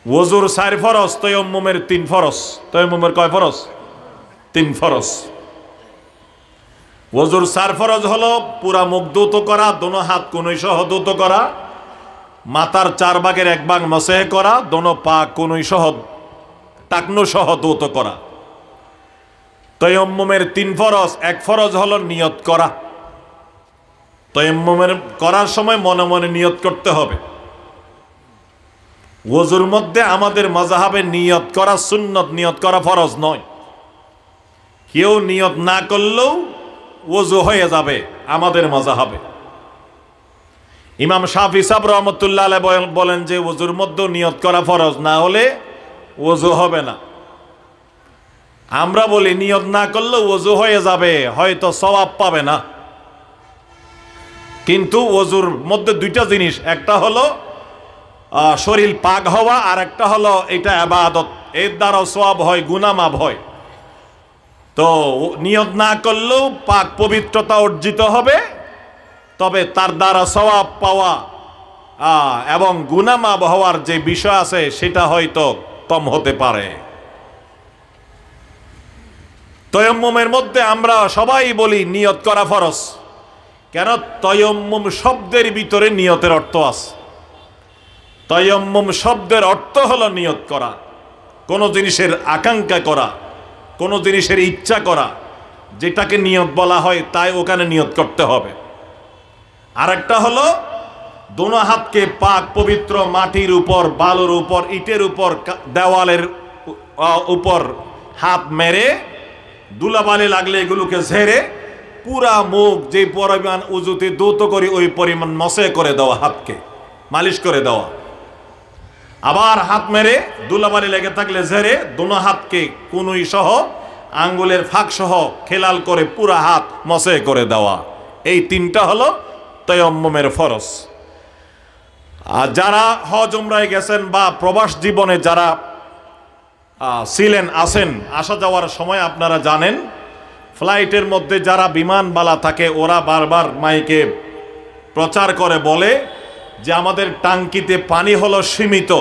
ওযুর 4 ফরজ, তায়াম্মুমের 3 ফরজ। তায়াম্মুমের কয় ফরজ? 3 ফরজ। ওযুর 4 ফরজ হলো পুরা মুখ ধৌত করা, দোনো হাত কনুই সহ ধৌত করা, মাথার 4 ভাগের 1 ভাগ মসহ করা, দোনো পা কনুই সহ টাকনু সহ ধৌত করা। তায়াম্মুমের 3 ফরজ। 1 ফরজ হলো নিয়ত করা। তায়াম্মুমের করার সময় মনে মনে নিয়ত করতে হবে। ওযুর মধ্যে আমাদের মাযহাবে নিয়ত করা সুন্নত, নিয়ত করা ফরজ নয়। কেউ নিয়ত না করলেও ওযু হয়ে যাবে আমাদের মাযহাবে। ইমাম শাফি সাহেব রাহমাতুল্লাহ আলাইহি বলেন যে ওযুর মধ্যে নিয়ত করা ফরজ, না হলে ওযু হবে না। আমরা বলি নিয়ত না করলেও ওযু হয়ে যাবে, হয়তো সওয়াব পাবে না। কিন্তু ওযুর মধ্যে 2টা জিনিস, একটা হলো শরীর পাক হওয়া, আর একটা হলো এটা ইবাদত, এর দ্বারা সওয়াব হয়, গুনাহ মাফ হয়। তো নিয়ত না করলেও পাক পবিত্রতা অর্জিত হবে, তবে তার দ্বারা সওয়াব পাওয়া এবং গুনাহ মাফ হওয়ার যে বিষয় আছে সেটা হয়তো কম হতে পারে। তায়াম্মুমের মধ্যে আমরা সবাই বলি নিয়ত করা ফরজ। কেন? তায়াম্মুম শব্দের ভিতরে নিয়তের অর্থ আছে। তায়াম্মুম শব্দের অর্থ হলো নিয়ত করা, কোনো জিনিসের আকাঙ্ক্ষা করা, কোনো জিনিসের ইচ্ছা করা, যেটাকে নিয়ত বলা হয় তাই ওখানে নিয়ত করতে হবে। আরেকটা হলো দোনো হাতকে পাক পবিত্র মাটির উপর, বালুর উপর, ইটের উপর, দেওয়ালের উপর হাত মেরে ধুলাবালি লাগলে এগুলোকে ঝেড়ে পুরা মুখ যে পরিমাণ উজুতে ধৌত করি ওই পরিমাণ মসে করে দেওয়া, হাতকে মালিশ করে দেওয়া। আবার হাত মেরে ধুলাবালি লেগে থাকলে ঝেড়ে দোনো হাতকে কনুই সহ আঙ্গুলের ফাঁক সহ খেলাল করে পুরা হাত মসে করে দেওয়া। এই 3টা হলো তায়াম্মুমের ফরজ। আর যারা হজ উমরায় গেছেন বা প্রবাস জীবনে যারা ছিলেন, আছেন, আসা যাওয়ার সময় আপনারা জানেন, ফ্লাইটের মধ্যে যারা বিমানবালা থাকে ওরা বারবার মাইকে প্রচার করে বলে যে আমাদের টাঙ্কিতে পানি হলো সীমিত,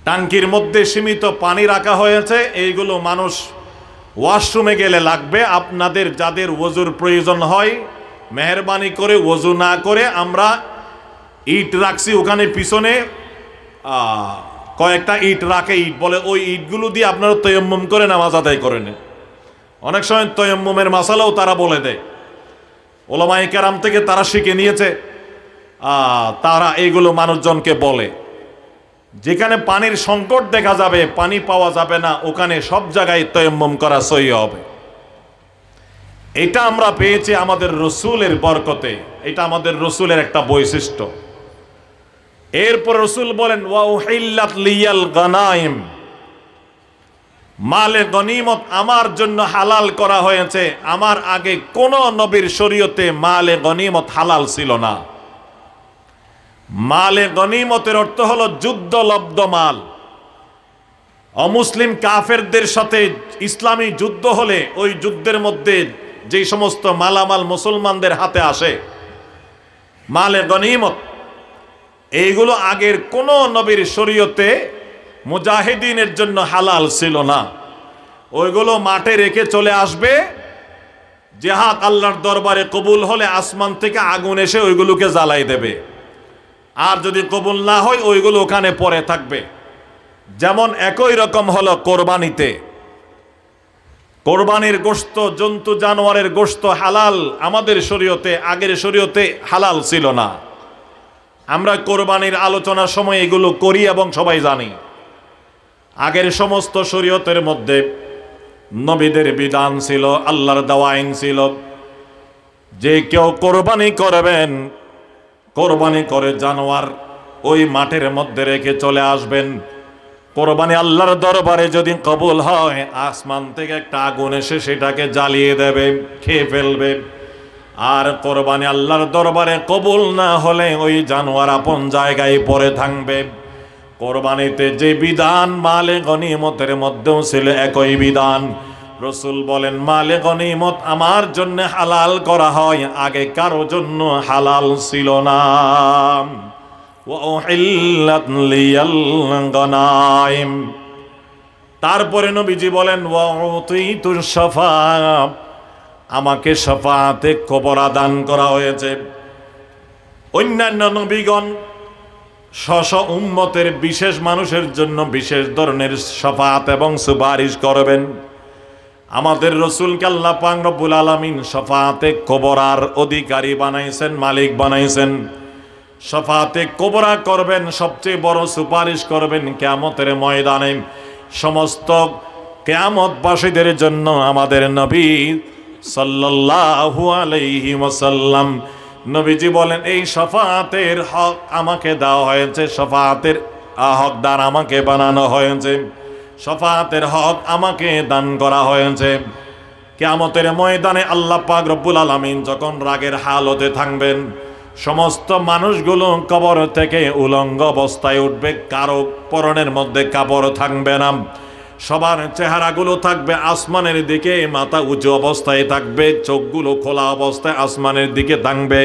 টাঙ্কির মধ্যে সীমিত পানি রাখা হয়েছে, এইগুলো মানুষ ওয়াশরুমে গেলে লাগবে। আপনাদের যাদের ওযুর প্রয়োজন হয় মেহেরবানি করে ওযু না করে আমরা ইট রাখছি ওখানে, পিছনে কয়েকটা ইট রাখে, ইট বলে, ওই ইটগুলো দিয়ে আপনারা তায়াম্মুম করে নামাজ আদায় করে নেন। অনেক সময় তায়াম্মুমের মাসালাও তারা বলে দেয়, উলামায়ে কেরাম থেকে তারা শিখে নিয়েছে। তারা এইগুলো মানুষজনকে বলে। যেখানে পানির সংকট দেখা যাবে, পানি পাওয়া যাবে না, ওখানে সব জায়গায় তায়াম্মুম করা সহিহ হবে। এটা আমরা পেয়েছি আমাদের রসুলের বরকতে, এটা আমাদের রসুলের একটা বৈশিষ্ট্য। এরপর রসুল বলেন ওয়া উহিল্লাত লিয়াল গানাইম, মালে গনিমত আমার জন্য হালাল করা হয়েছে। আমার আগে কোন নবীর শরীয়তে মালে গনিমত হালাল ছিল না। মালে গনিমতের অর্থ হলো যুদ্ধলব্ধ মাল। অমুসলিম কাফেরদের সাথে ইসলামী যুদ্ধ হলে ওই যুদ্ধের মধ্যে যে সমস্ত মালামাল মুসলমানদের হাতে আসে, মালে গনিমত, এইগুলো আগের কোন নবীর শরীয়তে মুজাহিদিনের জন্য হালাল ছিল না। ওইগুলো মাঠে রেখে চলে আসবে, জিহাদ আল্লাহর দরবারে কবুল হলে আসমান থেকে আগুন এসে ওইগুলোকে জ্বালাই দেবে, আর যদি কবুল না হয় ওইগুলো ওখানে পড়ে থাকবে। যেমন একই রকম হলো কোরবানিতে, কোরবানির গোশত, জন্তু জানোয়ারের গোশত হালাল আমাদের শরীয়তে, আগের শরীয়তে হালাল ছিল না। আমরা কোরবানির আলোচনার সময় এগুলো করি এবং সবাই জানি। আগের সমস্ত শরীয়তের মধ্যে নবীদের বিধান ছিল, আল্লাহর দেওয়া আইন ছিল যে কেউ কোরবানি করবেন, কোরবানি করে জানোয়ার ওই মাঠের মধ্যে রেখে চলে আসবেন। কোরবানি আল্লাহর দরবারে যদি কবুল হয়, আসমান থেকে একটা আগুন এসে সেটাকে জ্বালিয়ে দেবে, খেয়ে ফেলবে। আর কোরবানি আল্লাহর দরবারে কবুল না হলে ওই জানোয়ার আপন জায়গায় পড়ে থাকবে। কোরবানিতে যে বিধান মালে গনিমতের মধ্যেও ছিল একই বিধান। রসুল বলেন মালে গনিমত আমার জন্য হালাল করা হয়, আগে কারো জন্য হালাল ছিল না। ওয়া উহিল্লাত লিয়াল গনাইম। তারপরে নবীজি বলেন ওয়া উতিতুস শাফাআত, আমাকে শাফাআতে কুবরা দান করা হয়েছে। অন্যান্য নবীগণ স্ব উম্মতের বিশেষ মানুষের জন্য বিশেষ ধরনের শাফাআত এবং সুপারিশ করবেন। আমাদের রাসূলকে আল্লাহ পাক রব্বুল আলামিন শাফাআতে কুবরার অধিকারী বানাইছেন, মালিক বানাইছেন। শাফাআতে কুবরা করবেন, সবচেয়ে বড় সুপারিশ করবেন কিয়ামতের ময়দানে সমস্ত কিয়ামতবাসীদের জন্য। আমাদের নবী সাল্লাল্লাহু আলাইহি ওয়াসাল্লাম নবীজি বলেন এই শাফাআতের হক আমাকে দেওয়া হয়েছে, শাফাআতের হকদার আমাকে বানানো হয়েছে, শাফাআতের হক আমাকে দান করা হয়েছে। কিয়ামতের ময়দানে আল্লাহ পাক রব্বুল আলামিন যখন রাগের হালতে থাকবেন, সমস্ত মানুষগুলো কবর থেকে উলঙ্গ অবস্থায় উঠবে, কারো পরনের মধ্যে কাপড় থাকবে না, সবার চেহারাগুলো থাকবে আসমানের দিকে, মাথা উঁচু অবস্থায় থাকবে, চোখগুলো খোলা অবস্থায় আসমানের দিকে থাকবে,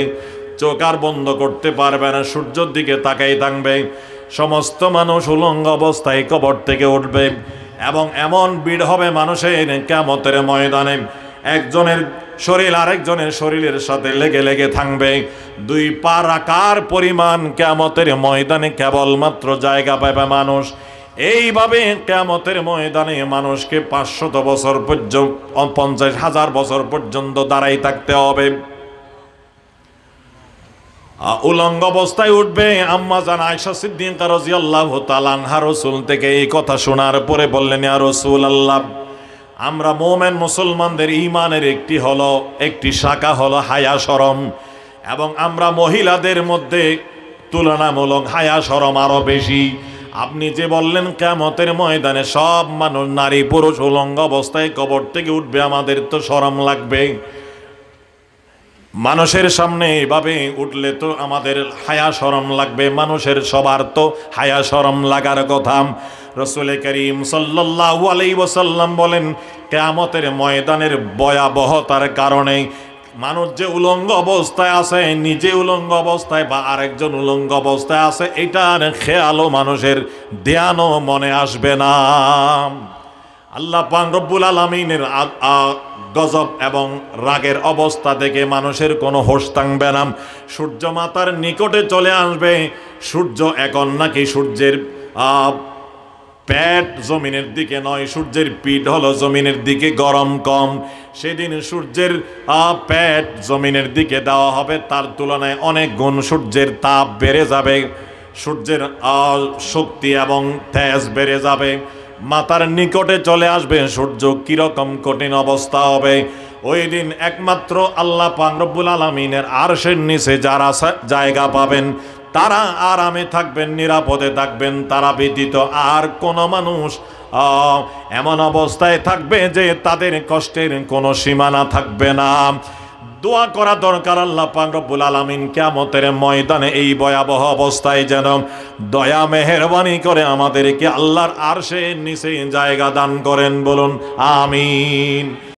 চোখ আর বন্ধ করতে পারবে না, সূর্যের দিকে তাকাই থাকবে। সমস্ত মানুষ উলঙ্গ অবস্থায় কবর থেকে উঠবে এবং এমন ভিড় হবে মানুষের কিয়ামতের ময়দানে, একজনের শরীর আরেকজনের শরীরের সাথে লেগে লেগে থাকবে। দুই পা রাখার পরিমাণ কিয়ামতের ময়দানে কেবলমাত্র জায়গা পাবে মানুষ। এইভাবে কিয়ামতের ময়দানে মানুষকে 500 বছর পর্যন্ত 50,000 বছর পর্যন্ত দাঁড়াই থাকতে হবে, উলঙ্গ অবস্থায় উঠবে। আম্মা জান আয়েশা সিদ্দিকা রাদিয়াল্লাহু তাআলা আনহা রাসূল থেকে এই কথা শোনার পরে বললেন, ইয়া রাসূলুল্লাহ, আমরা মুমিন মুসলমানদের ঈমানের একটি শাখা হলো হায়া শরম, এবং আমরা মহিলাদের মধ্যে তুলনামূলক হায়া শরম আরো বেশি। আপনি যে বললেন কিয়ামতের ময়দানে সব মানুষ নারী পুরুষ উলঙ্গ অবস্থায় কবর থেকে উঠবে, আমাদের তো শরম লাগবে। মানুষের সামনে এইভাবে উঠলে তো আমাদের হায়া শরম লাগবে, মানুষের সবার তো হায়া শরম লাগার কথা। রাসূল করিম সাল্লাল্লাহু আলাইহি ওয়াসাল্লাম বলেন কিয়ামতের ময়দানের ভয়াবহতার কারণে মানুষ যে উলঙ্গ অবস্থায় আছে, নিজে উলঙ্গ অবস্থায় বা আরেকজন উলঙ্গ অবস্থায় আছে, এটার খেয়ালও মানুষের ধ্যানও মনে আসবে না। আল্লাহ পাক রব্বুল আলামিনের গজব এবং রাগের অবস্থা দেখে মানুষের কোনো হোশ থাকবে না। সূর্য মাতার নিকটে চলে আসবে। সূর্য এখন নাকি সূর্যের পেট জমিনের দিকে নয়, সূর্যের পিঠ হলো জমিনের দিকে গরম কম। সেদিন সূর্যের পেট জমিনের দিকে দেওয়া হবে, তার তুলনায় অনেক গুণ সূর্যের তাপ বেড়ে যাবে, সূর্যের শক্তি এবং তেজ বেড়ে যাবে। মাতার নিকটে চলে আসবে সূর্য, কিরকম কঠিন অবস্থা হবে ওই দিন। একমাত্র আল্লাহ পাক রব্বুল আলামিনের আরশের নিচে যারা জায়গা পাবেন তারা আরামে থাকবেন, নিরাপদে থাকবেন, তারা ব্যতীত আর কোনো মানুষ এমন অবস্থায় থাকবে যে তাদের কষ্টের কোনো সীমানা থাকবে না। দোয়া করা দরকার আল্লাহ পাক রব্বুল আলামিন কিয়ামতের ময়দানে এই ভয়াবহ অবস্থায় যেন দয়া মেহেরবানি করে আমাদেরকে আল্লাহর আরশের নিচে জায়গা দান করেন, বলুন আমিন।